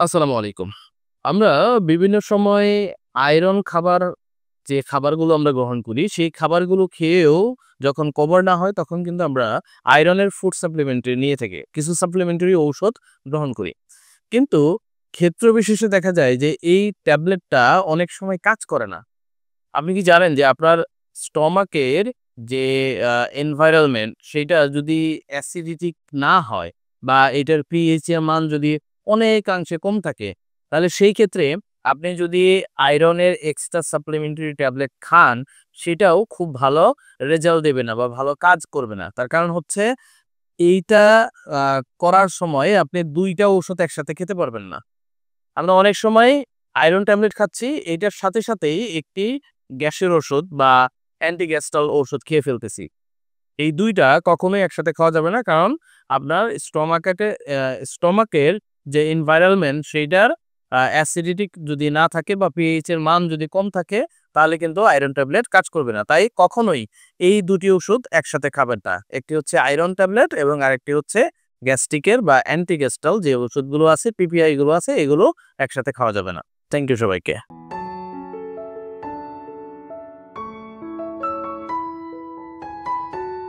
আসসালামু আলাইকুম। আমরা বিভিন্ন সময় আয়রন খাবার যে খাবারগুলো আমরা গ্রহণ করি, সেই খাবারগুলো খেয়েও যখন কভার না হয় তখন কিন্তু আমরা আয়রনের ফুড সাপ্লিমেন্টারি নিয়ে থাকি। কিছু সাপ্লিমেন্টারি ঔষধ গ্রহণ করি। কিন্তু ক্ষেত্র বিশেষে দেখা যায় যে এই ট্যাবলেটটা অনেক সময় কাজ করে না। আপনি কি জানেন যে আপনার স্টমাকের যে এনভায়রনমেন্ট সেইটা যদি অ্যাসিডিটি না হয় বা এটার পিএইচ এর মান যদি অনেকাংশে কম থাকে, তাহলে সেই ক্ষেত্রে আপনি যদি আয়রনের এক্সট্রা সাপ্লিমেন্টারি ট্যাবলেট খান, সেটাও খুব ভালো রেজাল্ট দেবে না বা ভালো কাজ করবে না। তার কারণ হচ্ছে এইটা আ করার সময় আপনি ২ টা ঔষধ একসাথে খেতে পারবেন না। আমরা অনেক সময় আয়রন ট্যাবলেট খাচ্ছি, এইটার সাথে সাথেই একটি গ্যাসের ওষুধ বা অ্যান্টি-গ্যাস্ট্রাল ঔষধ খেয়ে ফেলতেছি। এই ২ টা কখনোই একসাথে খাওয়া যাবে না। কারণ আপনার স্টমাকের যে এনভায়রনমেন্ট সেইটার অ্যাসিডিটি যদি না থাকে বা পিএইচ এর মান যদি কম থাকে, তাহলে কিন্তু আয়রন ট্যাবলেট কাজ করবে না। তাই কখনোই এই ২ টি ওষুধ একসাথে খাবেন না। একটি হচ্ছে আয়রন ট্যাবলেট এবং আরেকটি হচ্ছে গ্যাস্ট্রিকের বা অ্যান্টি-গ্যাস্ট্রাল যে ওষুধগুলো আছে, পিপিআই গুলো আছে, এগুলো একসাথে খাওয়া যাবে না। থ্যাংক ইউ সবাইকে।